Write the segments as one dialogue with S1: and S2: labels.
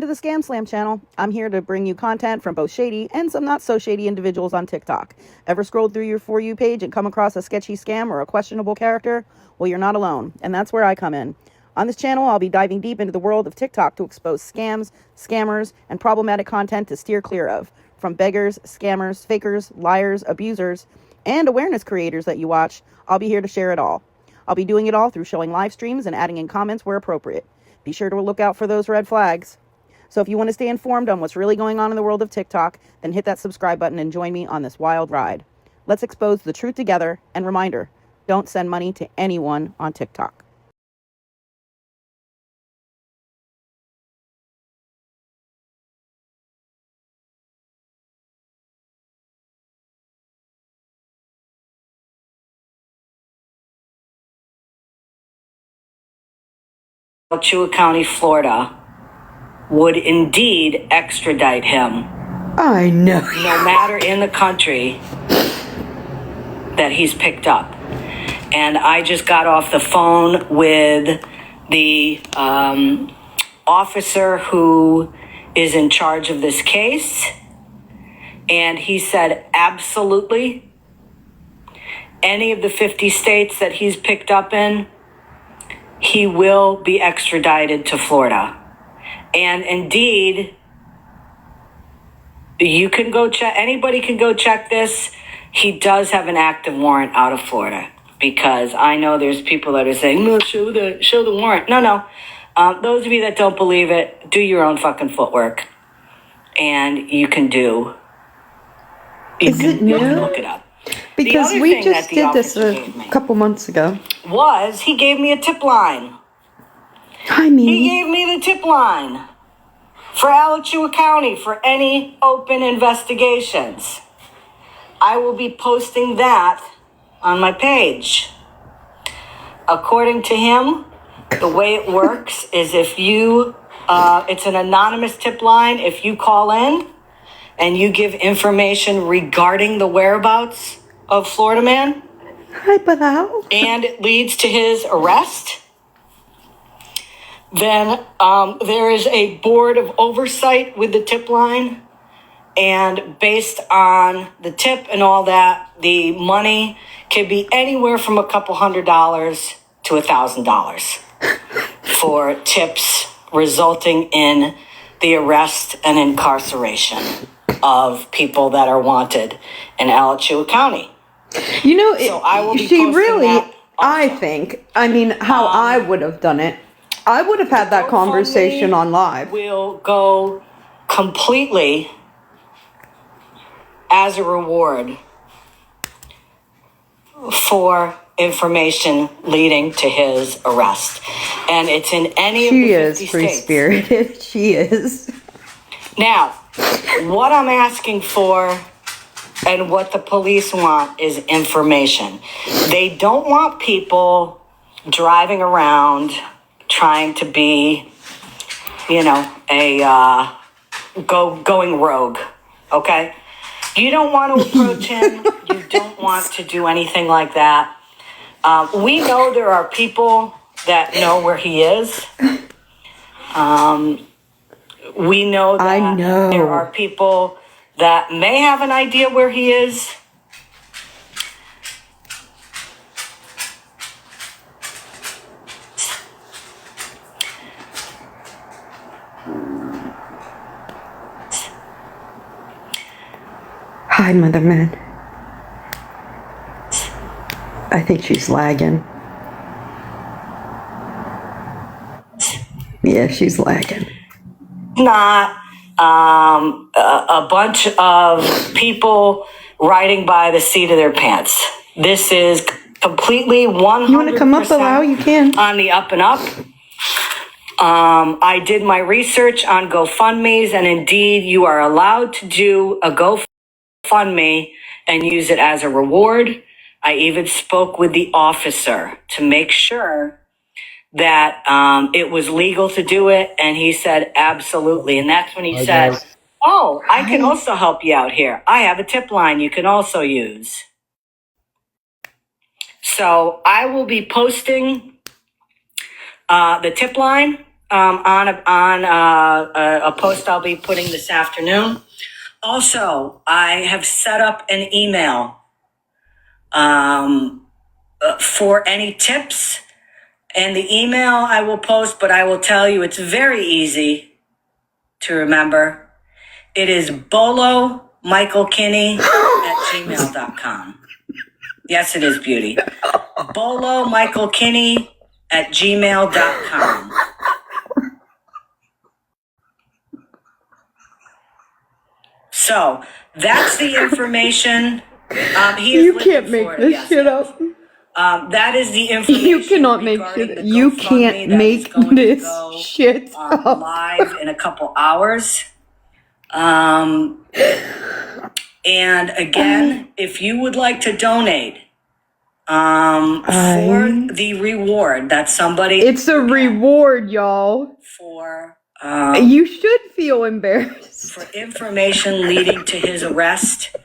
S1: to the Scamslam channel. I'm here to bring you content from both shady and some not so shady individuals on TikTok. Ever scrolled through your For You page and come across a sketchy scam or a questionable character? Well, you're not alone, and that's where I come in. On this channel, I'll be diving deep into the world of TikTok to expose scams, scammers, and problematic content to steer clear of. From beggars, scammers, fakers, liars, abusers, and awareness creators that you watch, I'll be here to share it all. I'll be doing it all through showing live streams and adding in comments where appropriate. Be sure to look out for those red flags. So if you want to stay informed on what's really going on in the world of TikTok, then hit that subscribe button and join me on this wild ride. Let's expose the truth together, and reminder, don't send money to anyone on TikTok.
S2: County, Florida, would indeed extradite him.
S3: I know.
S2: No matter in the country that he's picked up. And I just got off the phone with the officer who is in charge of this case. And he said, absolutely, any of the 50 states that he's picked up in, he will be extradited to Florida. And indeed, you can go check, anybody can go check this. He does have an active warrant out of Florida, because I know there's people that are saying, no, show the warrant. No. Those of you that don't believe it, do your own fucking footwork. And you can look it up.
S3: Because we just did this a couple months ago.
S2: He gave me a tip line. He gave me the tip line for Alachua County for any open investigations. I will be posting that on my page. According to him, the way it works is if you, it's an anonymous tip line. If you call in and you give information regarding the whereabouts of Floridaman, and it leads to his arrest, then there is a board of oversight with the tip line, and based on the tip and all that, the money can be anywhere from a couple $100 to $1,000 for tips resulting in the arrest and incarceration of people that are wanted in Alachua County.
S3: You know,
S2: so I will be
S3: she really,
S2: I
S3: how I would have done it, I would have had that conversation on live.
S2: Will go completely as a reward for information leading to his arrest. And it's in any of the 50 states.
S3: She is free-spirited. She is.
S2: Now, what I'm asking for and what the police want is information. They don't want people driving around trying to be, going rogue, okay? You don't want to approach him. You don't want to do anything like that. We know there are people that know where he is. We know that there are people that may have an idea where he is.
S3: Hi, Mother Man. I think she's lagging. Yeah, she's lagging.
S2: Not a bunch of people riding by the seat of their pants. This is completely 100%.
S3: You want to come up, Allow? You can.
S2: On the up and up. I did my research on GoFundMes, and indeed, you are allowed to do a GoFundMe and use it as a reward. I even spoke with the officer to make sure that it was legal to do it, and he said absolutely. And that's when he said, oh, I can also help you out here. I have a tip line you can also use. So I will be posting the tip line a post I'll be putting this afternoon. Also, I have set up an email for any tips. And the email I will post, but I will tell you it's very easy to remember. It is bolomichaelkinney@gmail.com. Yes, it is, beauty. bolomichaelkinney@gmail.com. So that's the information.
S3: You can't make this shit up.
S2: That is the information.
S3: You cannot make shit. You can't make this shit up.
S2: Live in a couple hours. And again, if you would like to donate for the reward that somebody,
S3: it's a reward, y'all.
S2: For
S3: you should feel embarrassed
S2: for information leading to his arrest.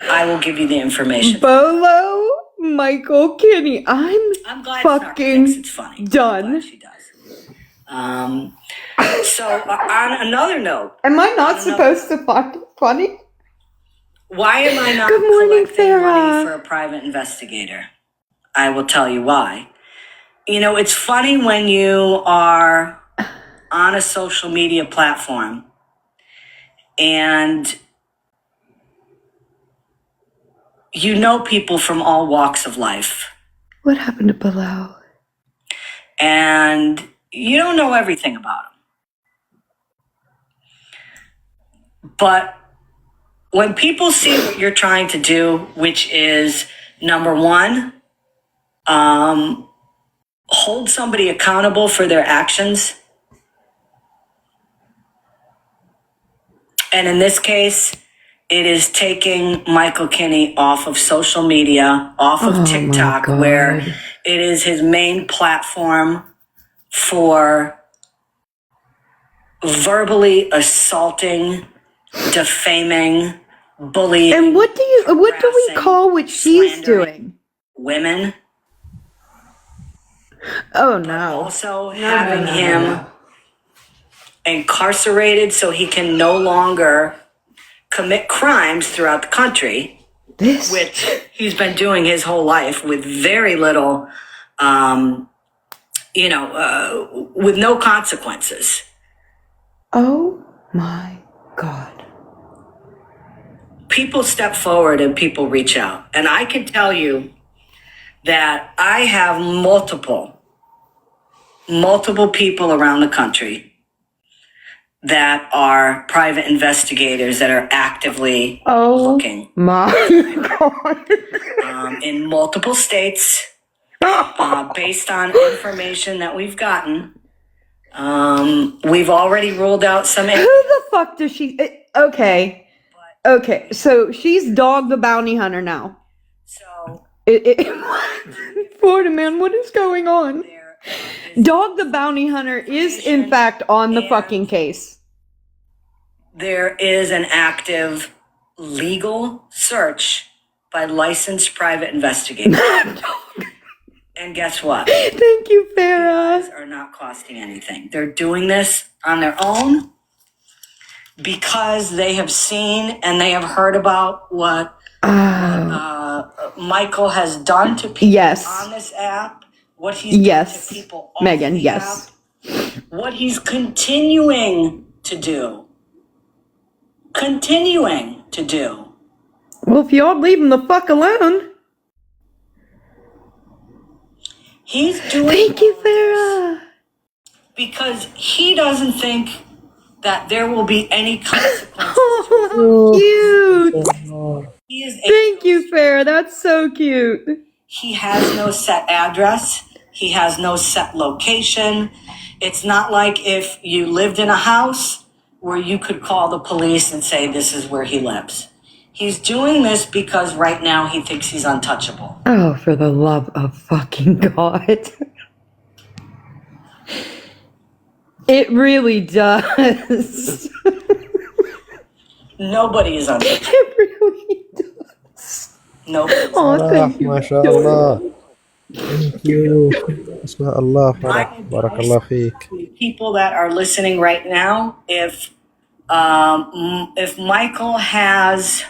S2: I will give you the information.
S3: Bolo Michael Kinney. I'm glad fucking
S2: it's funny.
S3: Done.
S2: I'm glad she does. So on another note,
S3: am I not supposed to find it funny?
S2: Why am I not collecting money for a private investigator? I will tell you why. You know, it's funny when you are on a social media platform and you know people from all walks of life.
S3: What happened to Bilal?
S2: And you don't know everything about them. But when people see what you're trying to do, which is, number one, hold somebody accountable for their actions. And in this case, it is taking Michael Kinney off of social media, off of TikTok, where it is his main platform for verbally assaulting, defaming, bullying.
S3: And what do we call what she's doing?
S2: Women.
S3: Oh no.
S2: Also having him incarcerated so he can no longer commit crimes throughout the country, which he's been doing his whole life with very little, with no consequences.
S3: Oh my God.
S2: People step forward and people reach out. And I can tell you that I have multiple people around the country that are private investigators that are actively looking.
S3: My God.
S2: In multiple states, based on information that we've gotten. We've already ruled out some.
S3: Who the fuck does she? Okay, so she's Dog the Bounty Hunter now.
S2: So,
S3: Floridaman, what is going on? Dog the Bounty Hunter is in fact on the fucking case.
S2: There is an active legal search by licensed private investigators. And guess what?
S3: Thank you, Farah.
S2: These are not costing anything. They're doing this on their own because they have seen and they have heard about what Michael has done to people on this app. What he's done to people off
S3: Megan,
S2: the app, what he's continuing to do.
S3: Well, if y'all leave him the fuck alone.
S2: He's doing.
S3: Thank you, Farah.
S2: Because he doesn't think that there will be any consequences.
S3: Oh, cute. Thank you, Farah. That's so cute.
S2: He has no set address. He has no set location. It's not like if you lived in a house where you could call the police and say this is where he lives. He's doing this because right now he thinks he's untouchable.
S3: Oh, for the love of fucking God. It really does.
S2: Nobody is untouchable.
S3: It really does.
S2: Nobody.
S3: Oh, thank you.
S4: MashaAllah. Thank you. اسماء الله
S2: My
S4: فرح. بارك الله
S2: advice
S4: فيك.
S2: to people that are listening right now, if Michael has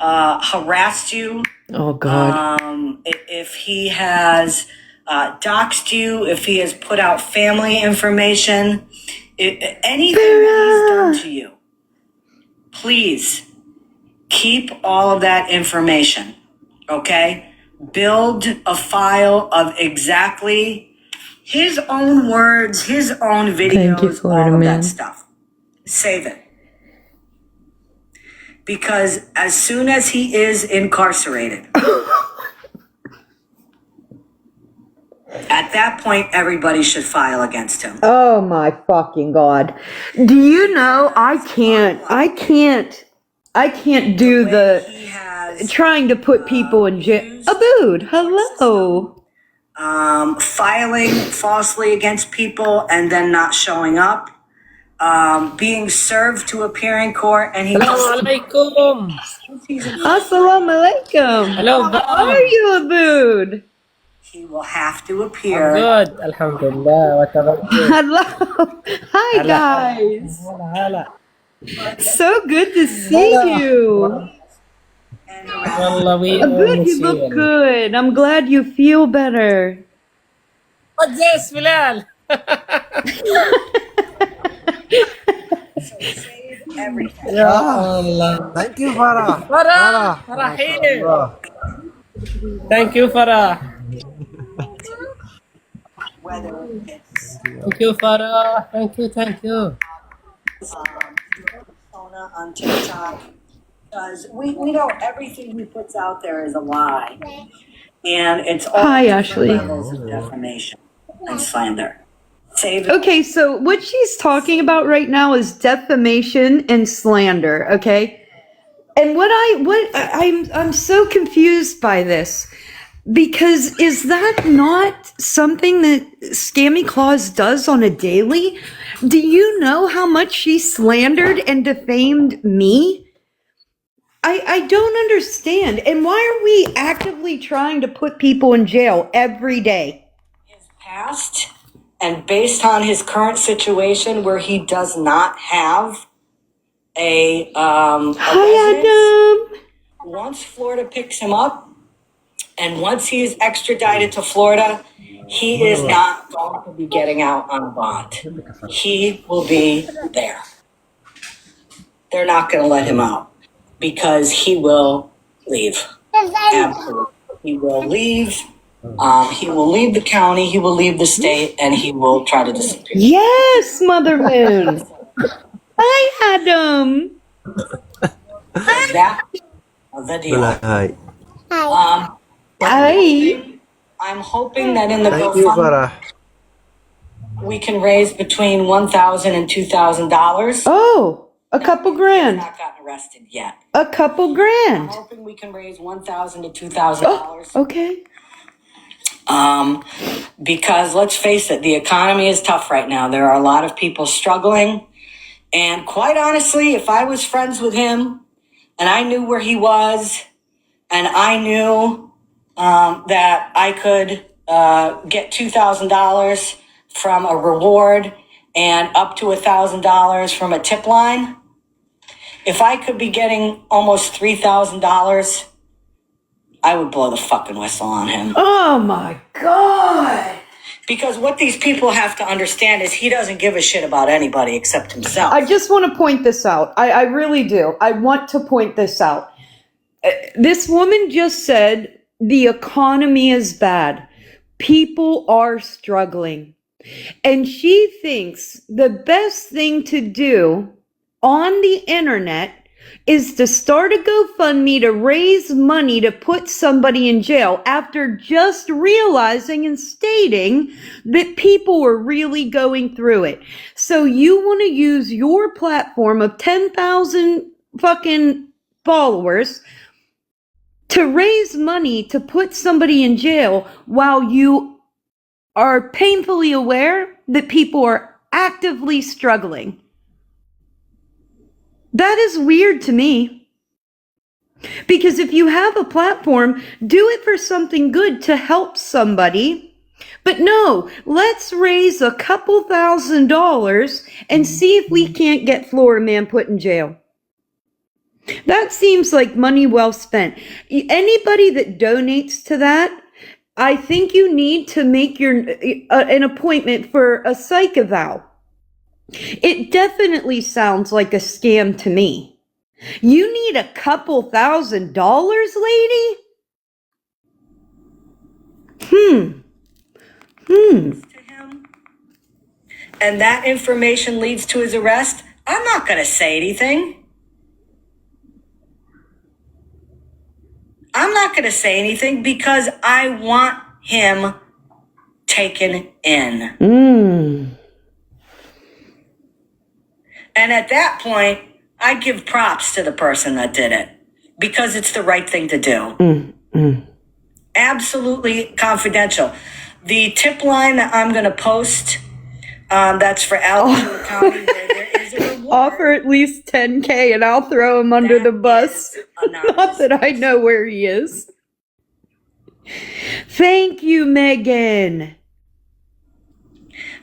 S2: harassed you,
S3: Oh God.
S2: if he has doxed you, if he has put out family information, anything that he's done to you, please keep all of that information, okay? Build a file of exactly his own words, his own videos, all of that stuff. Save it. Because as soon as he is incarcerated, at that point, everybody should file against him.
S3: Oh my fucking God. Do you know, I can't do the trying to put people in jail. Abood, hello.
S2: Filing falsely against people and then not showing up. Being served to appear in court and he
S5: Assalamualaikum.
S3: Assalamu alaikum.
S5: Hello,
S3: How are you, Abood?
S2: he will have to
S5: I'm
S2: appear.
S5: good. Alhamdulillah. What about you?
S3: Hello. Hi, guys.
S5: Hala.
S3: So good to see you.
S5: Wallah, we all
S3: Abood,
S5: miss
S3: you
S5: you.
S3: look good. I'm glad you feel better.
S5: What's this, Bilal?
S2: Save everything.
S5: Ya Allah.
S4: Thank you Farah.
S5: Farah. Farah here.
S4: Allah.
S5: Thank you, Farah.
S2: Whether it's
S5: Thank you, Farah. Thank you.
S2: persona on TikTok, because we know everything he puts out there is a lie. And it's all
S3: Hi,
S2: different
S3: Ashley.
S2: levels of defamation and slander. Save it.
S3: Okay, so what she's talking about right now is defamation and slander, okay? And I'm so confused by this, because is that not something that Scammy Claus does on a daily? Do you know how much she slandered and defamed me? I don't understand. And why are we actively trying to put people in jail every day?
S2: His past and based on his current situation where he does not have a residence,
S3: Hi, Adam.
S2: once Florida picks him up and once he is extradited to Florida, he is not going to be getting out on a bond. He will be there. They're not going to let him out because he will leave. Absolutely. He will leave. He will leave the county, he will leave the state, and he will try to disappear.
S3: Yes, Mother Moon. Hi, Adam.
S2: That the deal.
S4: Hi.
S3: Hi.
S2: I'm hoping that in the
S4: Thank you
S2: GoFundMe
S4: Farah.
S2: we can raise between $1,000 and $2,000.
S3: Oh, a couple
S2: He's
S3: grand.
S2: not gotten arrested yet.
S3: A couple
S2: I'm
S3: grand.
S2: hoping we can raise $1,000 to $2,000.
S3: Okay.
S2: Because let's face it, the economy is tough right now. There are a lot of people struggling. And quite honestly, if I was friends with him and I knew where he was and I knew that I could get $2,000 from a reward and up to $1,000 from a tip line, if I could be getting almost $3,000, I would blow the fucking whistle on him.
S3: Oh my God.
S2: Because what these people have to understand is he doesn't give a shit about anybody except himself.
S3: I just want to point this out. I really do. I want to point this out. This woman just said the economy is bad. People are struggling. And she thinks the best thing to do on the internet is to start a GoFundMe to raise money to put somebody in jail after just realizing and stating that people were really going through it. So you want to use your platform of 10,000 fucking followers to raise money to put somebody in jail while you are painfully aware that people are actively struggling. That is weird to me. Because if you have a platform, do it for something good to help somebody. But no, let's raise a couple $1,000s and see if we can't get Floridaman put in jail. That seems like money well spent. Anybody that donates to that, I think you need to make an appointment for a psych eval. It definitely sounds like a scam to me. You need a couple $1,000s, lady?
S2: To him, and that information leads to his arrest, I'm not going to say anything. I'm not going to say anything because I want him taken in. And at that point, I give props to the person that did it because it's the right thing to do. Absolutely confidential. The tip line that I'm going to post, that's for Alachua County, where there is a reward.
S3: Offer at least $10K and I'll throw him under the bus. Not that I know where he is. Thank you, Megan.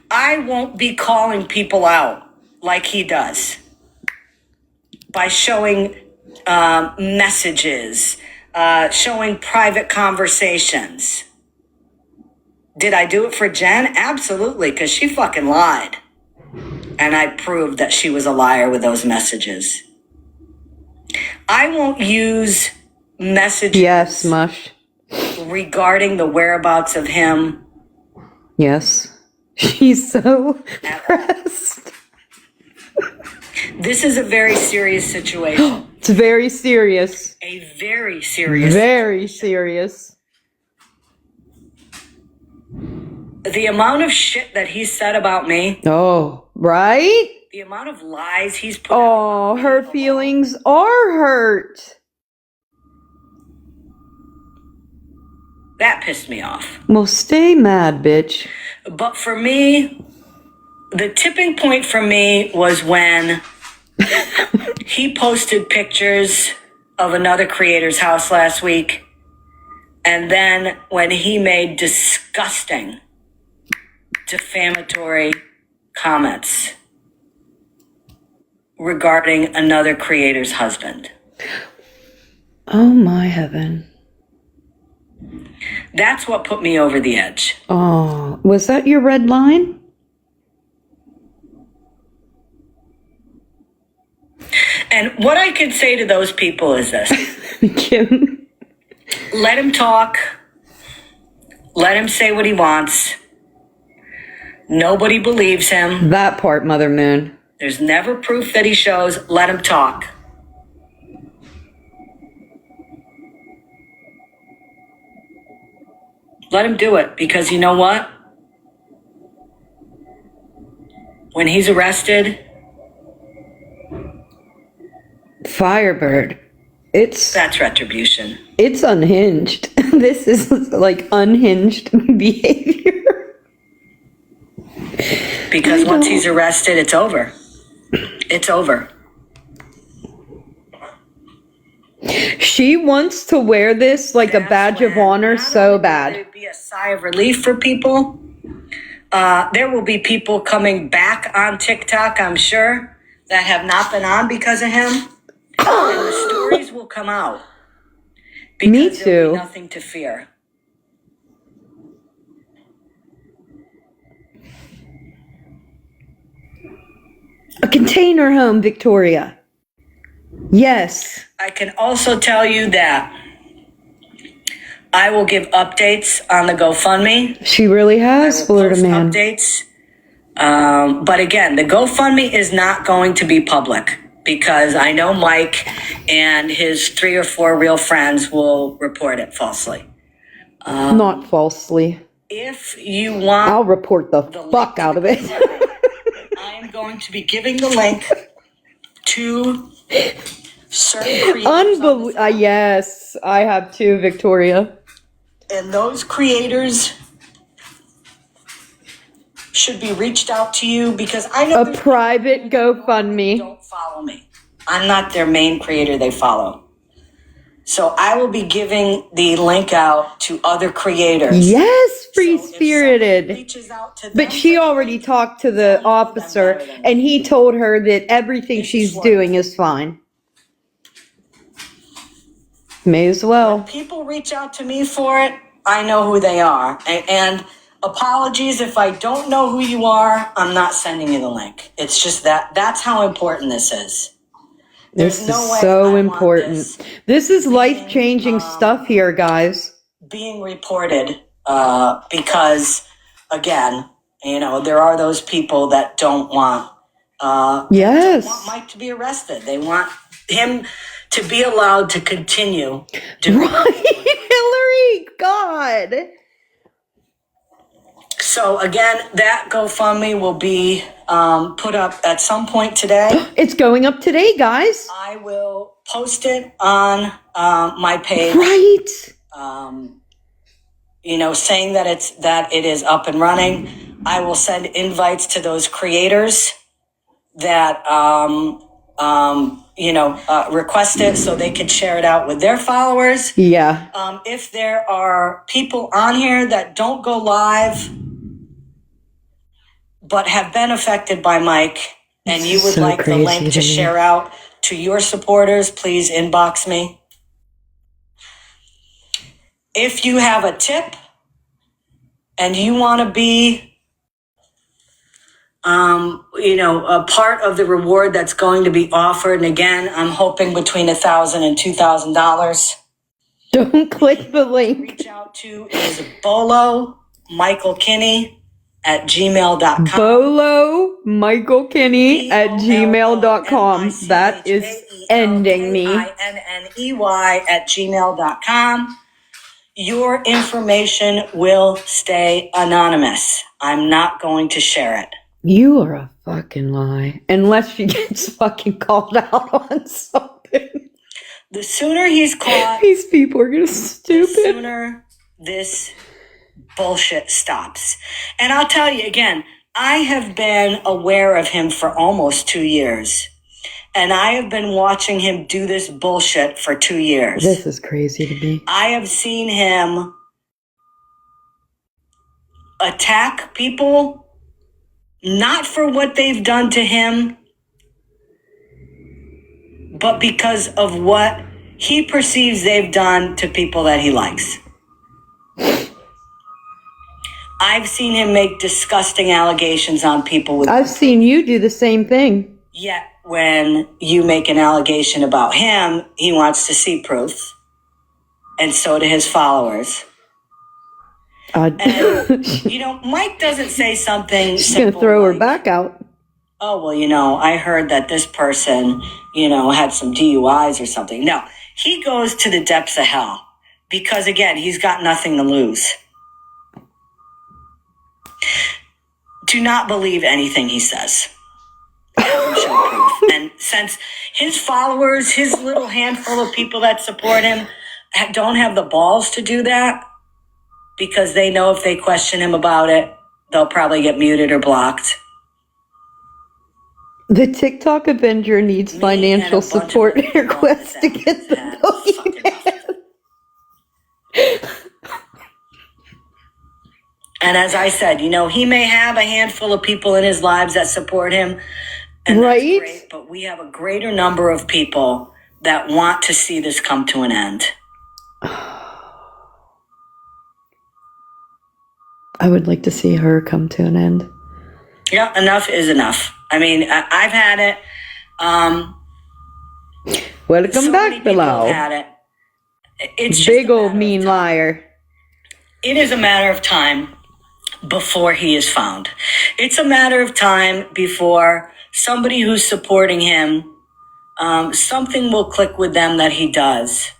S2: I won't be calling people out like he does by showing messages, showing private conversations. Did I do it for Jen? Absolutely, because she fucking lied. And I proved that she was a liar with those messages. I won't use messages
S3: Yes, Mush.
S2: regarding the whereabouts of him.
S3: Yes. She's so pressed.
S2: This is a very serious situation.
S3: It's very serious.
S2: A very serious.
S3: Very serious.
S2: The amount of shit that he said about me,
S3: Oh, right?
S2: the amount of lies he's put
S3: Oh,
S2: out.
S3: her feelings are hurt.
S2: That pissed me off.
S3: Well, stay mad, bitch.
S2: But for me, the tipping point for me was when he posted pictures of another creator's house last week. And then when he made disgusting, defamatory comments regarding another creator's husband.
S3: Oh, my heaven.
S2: That's what put me over the edge.
S3: Oh, was that your red line?
S2: And what I could say to those people is this.
S3: Kim.
S2: Let him talk. Let him say what he wants. Nobody believes him.
S3: That part, Mother Moon.
S2: There's never proof that he shows. Let him talk. Let him do it, because you know what? When he's arrested,
S3: Firebird.
S2: that's retribution.
S3: It's unhinged. This is like unhinged behavior.
S2: Because once he's arrested, it's over. It's over.
S3: She wants to wear this like a badge of honor so bad.
S2: It'd be a sigh of relief for people. There will be people coming back on TikTok, I'm sure, that have not been on because of him. And the stories will come out. Because
S3: Me
S2: there'll
S3: too.
S2: be nothing to fear.
S3: A container home, Victoria. Yes.
S2: I can also tell you that I will give updates on the GoFundMe.
S3: She really has,
S2: I will
S3: Florida
S2: post
S3: man.
S2: updates. But again, the GoFundMe is not going to be public because I know Mike and his 3 or 4 real friends will report it falsely.
S3: Not falsely.
S2: If you want,
S3: I'll report the fuck out of it.
S2: I am going to be giving the link to certain creators.
S3: Yes, I have too, Victoria.
S2: And those creators should be reached out to you because I know
S3: A private GoFundMe.
S2: don't follow me. I'm not their main creator they follow. So I will be giving the link out to other creators.
S3: Yes, free
S2: So if
S3: spirited.
S2: somebody reaches out to them
S3: But she
S2: for the
S3: already
S2: link,
S3: talked to the
S2: they'll know them
S3: officer,
S2: better than
S3: and
S2: me.
S3: he told her that everything
S2: This is
S3: she's
S2: for
S3: doing
S2: you.
S3: is fine. May as
S2: When
S3: well.
S2: people reach out to me for it, I know who they are. And apologies if I don't know who you are, I'm not sending you the link. It's just that's how important this is. There's
S3: This
S2: no
S3: is
S2: way
S3: so
S2: I want
S3: important. This is
S2: being,
S3: life-changing stuff here, guys.
S2: being reported because, again, you know, there are those people that don't want
S3: Yes.
S2: don't want Mike to be arrested. They want him to be allowed to continue doing
S3: Right, Hillary, God.
S2: So again, that GoFundMe will be put up at some point today.
S3: It's going up today, guys.
S2: I will post it on my page.
S3: Right.
S2: You know, saying that it is up and running. I will send invites to those creators that request it so they can share it out with their followers.
S3: Yeah.
S2: If there are people on here that don't go live but have been affected by Mike, and you would like the link to share out to your supporters, please inbox me. If you have a tip and you want to be, a part of the reward that's going to be offered, and again, I'm hoping between $1,000 and $2,000.
S3: Don't click the link.
S2: Reach out to is Bolo Michael Kinney at gmail.com.
S3: Bolo Michael Kinney at gmail.com. That is ending me.
S2: Kinney at gmail.com. Your information will stay anonymous. I'm not going to share it.
S3: You are a fucking lie. Unless she gets fucking called out on something.
S2: The sooner he's caught,
S3: these people are just stupid.
S2: The sooner this bullshit stops. And I'll tell you again, I have been aware of him for almost 2 years. And I have been watching him do this bullshit for 2 years.
S3: This is crazy to me.
S2: I have seen him attack people, not for what they've done to him, but because of what he perceives they've done to people that he likes. I've seen him make disgusting allegations on people.
S3: I've seen you do the same thing.
S2: Yet when you make an allegation about him, he wants to see proof. And so do his followers. And, Mike doesn't say something
S3: She's going to throw her back out.
S2: Oh, well, I heard that this person, had some DUIs or something. No, he goes to the depths of hell because, again, he's got nothing to lose. Do not believe anything he says. And since his followers, his little handful of people that support him don't have the balls to do that because they know if they question him about it, they'll probably get muted or blocked.
S3: The TikTok Avenger needs financial support request to get the bogeyman.
S2: And as I said, he may have a handful of people in his lives that support him. And
S3: right.
S2: That's great, but we have a greater number of people that want to see this come to an end.
S3: I would like to see her come to an end.
S2: Yeah, enough is enough. I mean, I've had it.
S3: Welcome back, Bilal.
S2: Had it. It's
S3: big old mean liar.
S2: It is a matter of time before he is found. It's a matter of time before somebody who's supporting him, something will click with them that he does.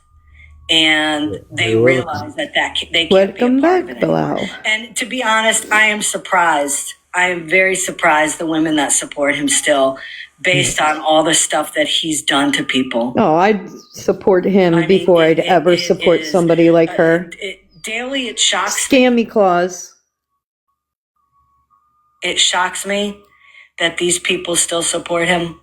S2: And they realize that they can't be a part of it anymore. And to be honest, I am surprised. I am very surprised the women that support him still, based on all the stuff that he's done to people.
S3: Oh, I'd support him before I'd ever support somebody like her.
S2: Daily, it shocks
S3: Scammy clause.
S2: It shocks me that these people still support him.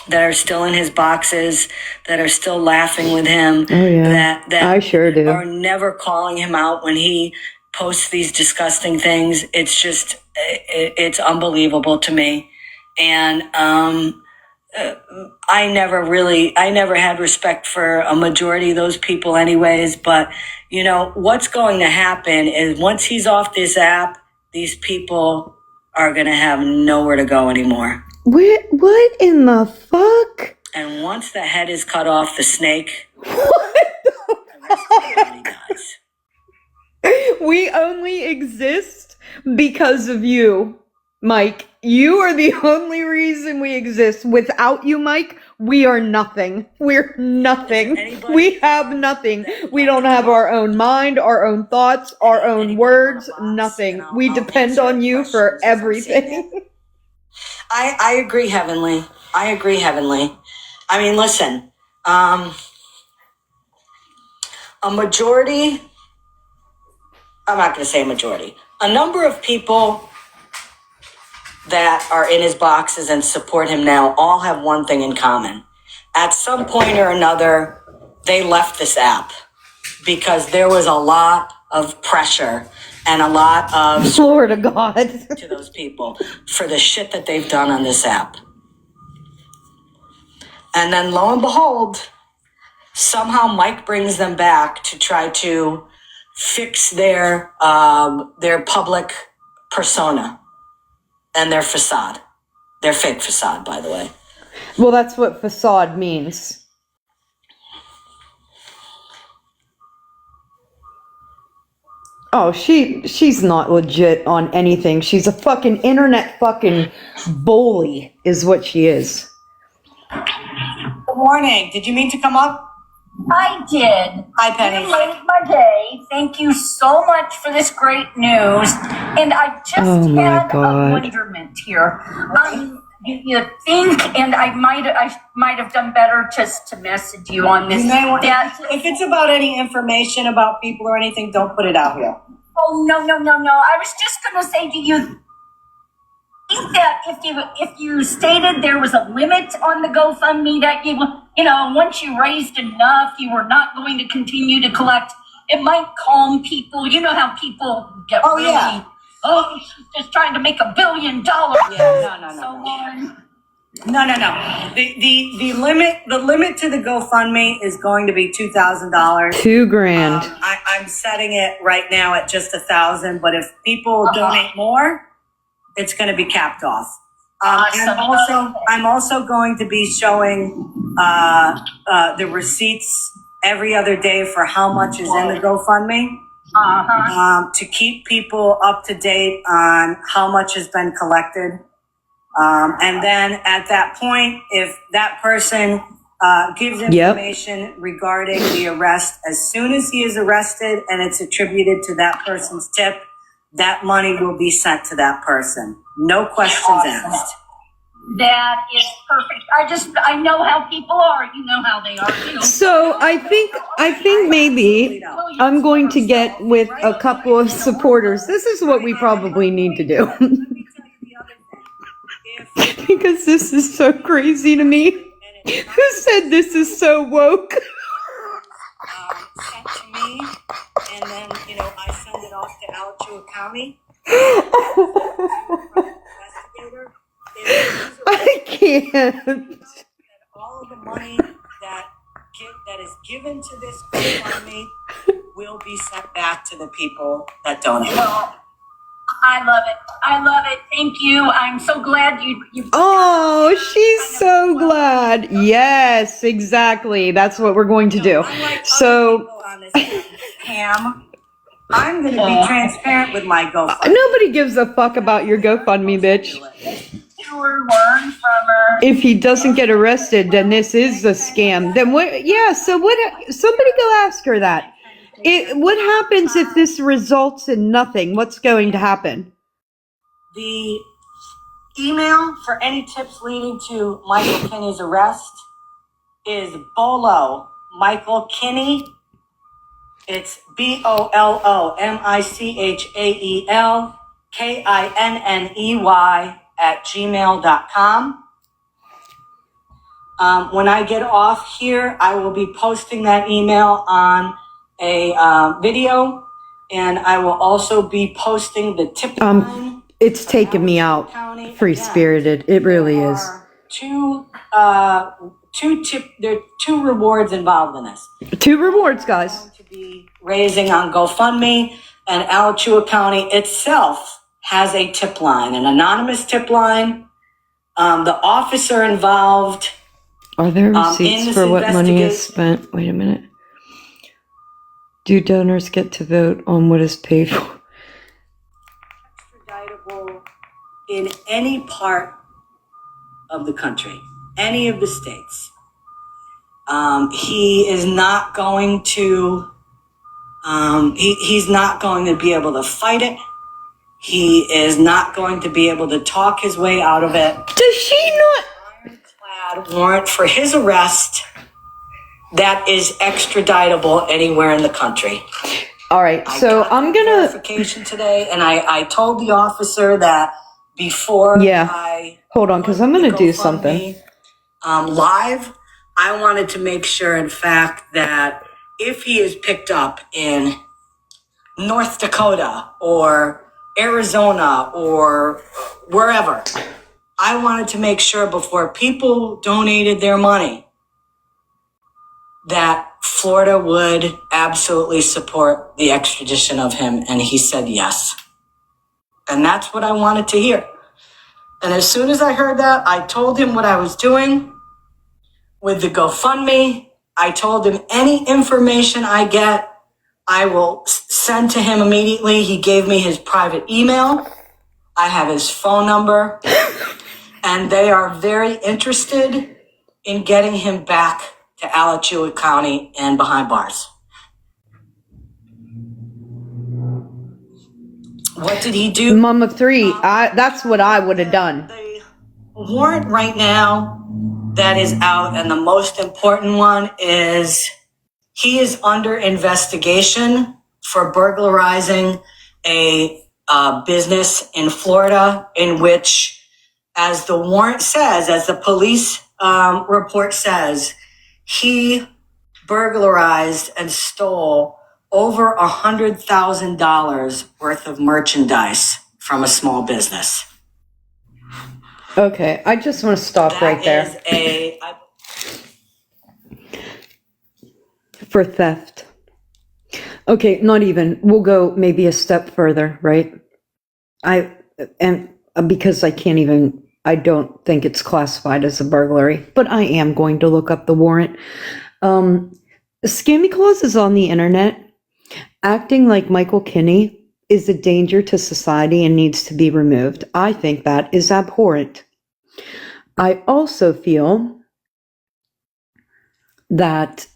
S2: that are still in his boxes, that are still laughing with him.
S3: Oh, yeah.
S2: That
S3: I sure do.
S2: are never calling him out when he posts these disgusting things. It's just, it's unbelievable to me. And I never had respect for a majority of those people anyways. But, you know, what's going to happen is once he's off this app, these people are going to have nowhere to go anymore.
S3: What in the fuck?
S2: And once the head is cut off the snake,
S3: What
S2: the rest of the body dies.
S3: We only exist because of you, Mike. You are the only reason we exist. Without you, Mike, we are nothing. We're nothing. We have nothing. We don't have our own mind, our own thoughts, our own words, nothing. We depend on you for everything.
S2: I agree, Heavenly. I agree, Heavenly. I mean, listen, a majority, I'm not going to say majority, a number of people that are in his boxes and support him now all have one thing in common. At some point or another, they left this app because there was a lot of pressure and a lot of
S3: Florida God
S2: to those people for the shit that they've done on this app. And then lo and behold, somehow Mike brings them back to try to fix their public persona and their facade. Their fake facade, by the way.
S3: Well, that's what facade means. Oh, she's not legit on anything. She's a fucking internet fucking bully is what she is.
S2: Good morning. Did you mean to come up?
S6: I did.
S2: Hi, Penny.
S6: You made my day. Thank you so much for this great news. And I just had a wonderment here. You think, and I might have done better just to message you on this.
S2: You may want, if it's about any information about people or anything, don't put it out here.
S6: Oh, no. I was just going to say to you, think that if you stated there was a limit on the GoFundMe that you know, once you raised enough, you were not going to continue to collect, it might calm people. You know how people get she's just trying to make $1 billion.
S2: Yeah, no. The limit to the GoFundMe is going to be $2,000.
S3: $2,000.
S2: I'm setting it right now at just $1,000. But if people donate more, it's going to be capped off. And I'm also going to be showing the receipts every other day for how much is in the GoFundMe. To keep people up to date on how much has been collected. And then at that point, if that person gives information regarding the arrest, as soon as he is arrested and it's attributed to that person's tip, that money will be sent to that person. No questions asked.
S6: That is perfect. I know how people are. You know how they are.
S3: So I think maybe I'm going to get with a couple of supporters. This is what we probably need to do. Because this is so crazy to me. Who said this is so woke?
S2: Sent to me, and then I send it off to Alachua County.
S3: I can't.
S2: All of the money that is given to this GoFundMe will be sent back to the people that donate.
S6: Well, I love it. Thank you. I'm so glad you.
S3: Oh, she's so glad. Yes, exactly. That's what we're going to do. So,
S2: Cam, I'm going to be transparent with my GoFundMe.
S3: Nobody gives a fuck about your GoFundMe, bitch.
S6: Learn from her.
S3: If he doesn't get arrested, then this is a scam. Then what? Yeah. So what? Somebody go ask her that. What happens if this results in nothing? What's going to happen?
S2: The email for any tips leading to Michael Kinney's arrest is Bolo Michael Kinney. It's BOLOMICHAEL KINNEY @gmail.com. When I get off here, I will be posting that email on a video, and I will also be posting the tip line.
S3: It's taken me out, free spirited. It really is.
S2: There are two rewards involved in this.
S3: 2 rewards, guys.
S2: To be raising on GoFundMe, and Alachua County itself has a tip line, an anonymous tip line. The officer involved.
S3: Are there receipts for what money is spent? Wait a minute. Do donors get to vote on what is paid for?
S2: Extraditable in any part of the country, any of the states. He is not going to. He's not going to be able to fight it. He is not going to be able to talk his way out of it.
S3: Does she not?
S2: Ironclad warrant for his arrest that is extraditable anywhere in the country.
S3: All right, so I'm gonna
S2: verification today, and I told the officer that before. I
S3: hold on, because I'm gonna do something
S2: live. I wanted to make sure, in fact, that if he is picked up in North Dakota or Arizona or wherever, I wanted to make sure before people donated their money that Florida would absolutely support the extradition of him. And he said yes. And that's what I wanted to hear. And as soon as I heard that, I told him what I was doing with the GoFundMe. I told him any information I get, I will send to him immediately. He gave me his private email. I have his phone number. And they are very interested in getting him back to Alachua County and behind bars. What did he do?
S3: Mom of 3. That's what I would have done.
S2: The warrant right now that is out, and the most important one is he is under investigation for burglarizing a business in Florida in which, as the warrant says, as the police report says, he burglarized and stole over $100,000 worth of merchandise from a small business.
S3: Okay, I just want to stop right there. For theft. Okay, not even. We'll go maybe a step further, right? Because I can't even, I don't think it's classified as a burglary, but I am going to look up the warrant. Scammy Claus is on the internet. Acting like Michael Kinney is a danger to society and needs to be removed. I think that is abhorrent. I also feel that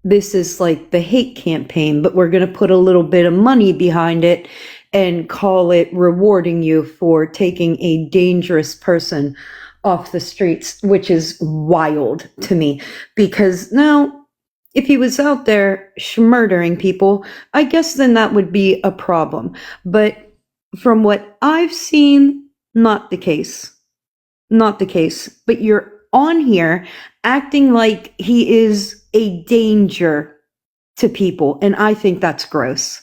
S3: this is like the hate campaign, but we're going to put a little bit of money behind it and call it rewarding you for taking a dangerous person off the streets, which is wild to me. Because now, if he was out there murdering people, I guess then that would be a problem. But from what I've seen, not the case. Not the case. But you're on here acting like he is a danger to people. And I think that's gross.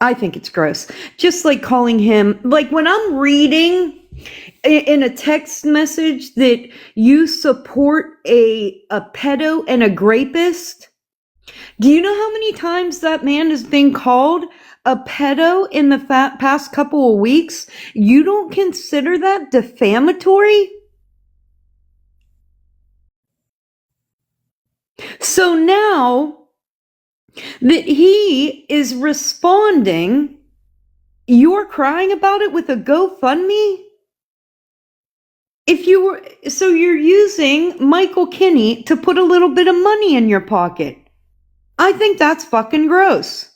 S3: I think it's gross. Just like calling him, like when I'm reading in a text message that you support a pedo and a rapist, do you know how many times that man has been called a pedo in the past couple of weeks? You don't consider that defamatory? So now that he is responding, you're crying about it with a GoFundMe? So you're using Michael Kinney to put a little bit of money in your pocket. I think that's fucking gross.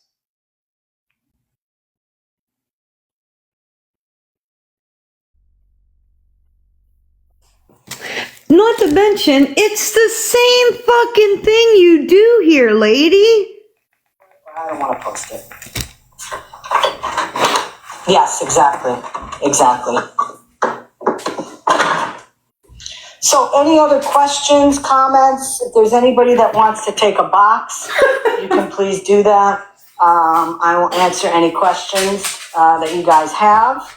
S3: Not to mention, it's the same fucking thing you do here, lady.
S2: I don't want to post it. Yes, exactly. So any other questions, comments? If there's anybody that wants to take a box, you can please do that. I will answer any questions that you guys have.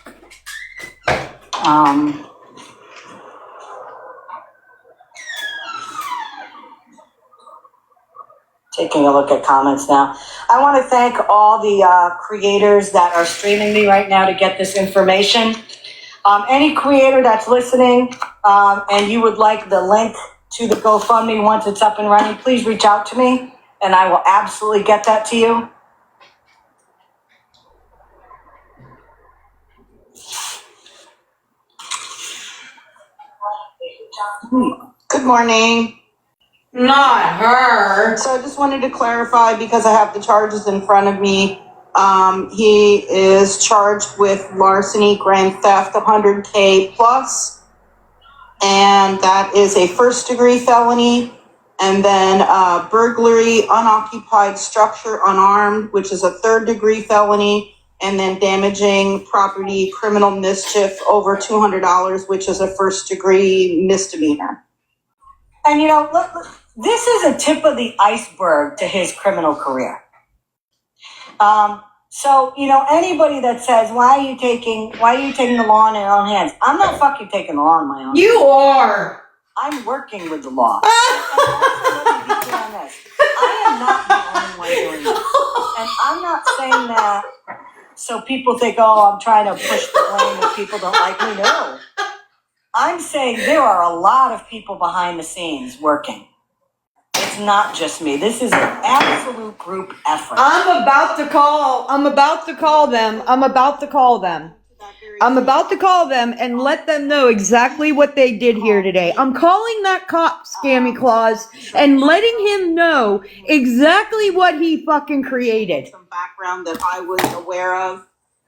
S2: Taking a look at comments now. I want to thank all the creators that are streaming me right now to get this information. Any creator that's listening and you would like the link to the GoFundMe once it's up and running, please reach out to me and I will absolutely get that to you. Good morning.
S3: Not her.
S1: So I just wanted to clarify because I have the charges in front of me. He is charged with larceny, grand theft, 100K plus, and that is a first-degree felony. And then burglary, unoccupied structure, unarmed, which is a third-degree felony. And then damaging property, criminal mischief over $200, which is a first-degree misdemeanor.
S2: And you know, look, this is a tip of the iceberg to his criminal career. So, you know, anybody that says, why are you taking the law in your own hands? I'm not fucking taking the law in my own hands.
S3: You are.
S2: I'm working with the law. And also, let me be clear on this. I am not the only one doing this. And I'm not saying that so people think, oh, I'm trying to push the blame if people don't like me. No. I'm saying there are a lot of people behind the scenes working. It's not just me. This is an absolute group effort.
S3: I'm about to call them and let them know exactly what they did here today. I'm calling that cop, Scammy Claus, and letting him know exactly what he fucking created.
S1: Some background that I was aware of.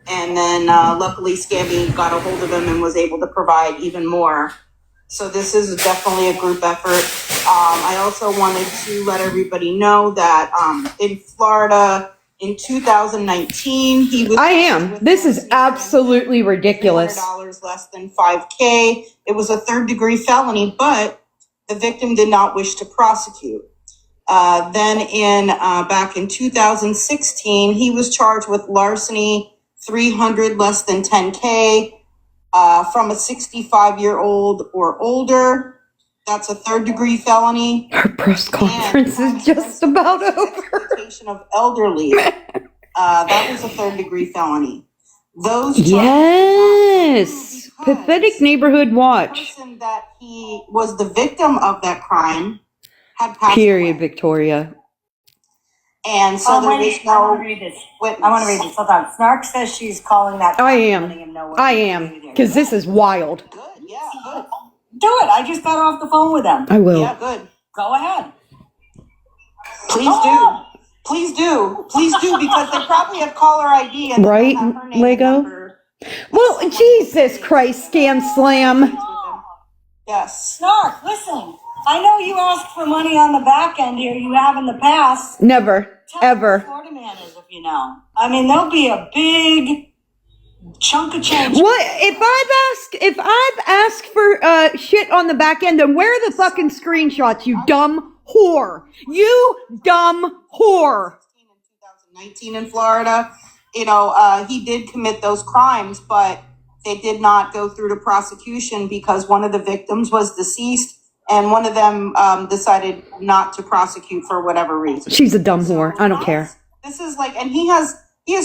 S1: And then luckily Scammy got a hold of him and was able to provide even more. So this is definitely a group effort. I also wanted to let everybody know that in Florida in 2019, he was...
S3: This is absolutely ridiculous.
S1: $300 less than $5K. It was a third-degree felony, but the victim did not wish to prosecute. Then back in 2016, he was charged with larceny, 300 less than 10K, from a 65-year-old or older. That's a third-degree felony.
S3: Our press conference is just about over.
S1: Exploitation of elderly. That was a third-degree felony. Those charges
S3: Yes. Pathetic Neighborhood Watch.
S1: The person that he was the victim of that crime had passed
S3: Period,
S1: away.
S3: Victoria.
S1: And so there was no...
S2: I want to read this. I want to read this. Hold on. Snark says she's calling that.
S3: I am. Because this is wild.
S1: Good, yeah, good.
S2: Do it. I just got off the phone with them.
S3: I will.
S1: Yeah, good.
S2: Go ahead.
S1: Please do, because they probably have caller ID and
S3: Right,
S1: they have her name
S3: Lego?
S1: and number.
S3: Well, Jesus Christ, Scamslam.
S1: Yes.
S2: Snark, listen. I know you asked for money on the back end here. You have in the past.
S3: Never, ever.
S2: Floridaman is, if you know. I mean, there'll be a big chunk of change.
S3: What if I've asked for shit on the back end, then where are the fucking screenshots, you dumb whore? You dumb whore.
S1: In 2019 in Florida, he did commit those crimes, but they did not go through to prosecution because one of the victims was deceased and one of them decided not to prosecute for whatever reason.
S3: She's a dumb whore. I don't care.
S1: This is and he has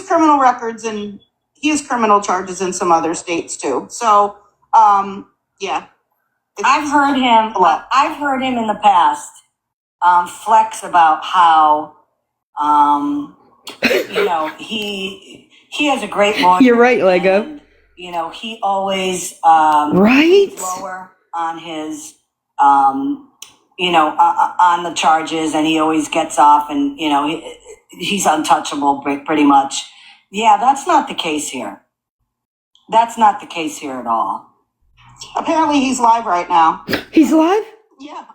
S1: criminal records and he has criminal charges in some other states too. So, yeah.
S2: I've heard him in the past flex about how, he has a great lawyer.
S3: You're right, Lego.
S2: And, he always
S3: right
S2: lower on his on the charges, and he always gets off, and he's untouchable pretty much. Yeah, that's not the case here. That's not the case here at all.
S1: Apparently he's live right now.
S3: He's live?
S1: Yeah.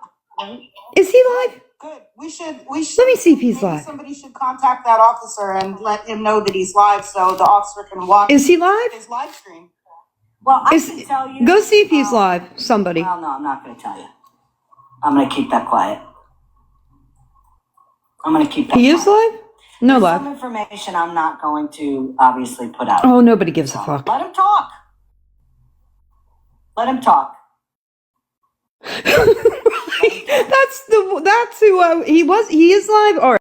S3: Is he live?
S1: Good. We should.
S3: Let me see if he's live.
S1: Somebody should contact that officer and let him know that he's live so the officer can watch.
S3: Is he live?
S1: His live stream.
S2: Well, I can tell you.
S3: Go see if he's live, somebody.
S2: Well, no, I'm not going to tell you. I'm going to keep that quiet. I'm going to keep that
S3: He is
S2: quiet.
S3: live? No
S2: There's
S3: live.
S2: some information I'm not going to obviously put out.
S3: Oh, nobody gives a fuck.
S2: Let him talk. Let him talk.
S3: That's who he is live. All right.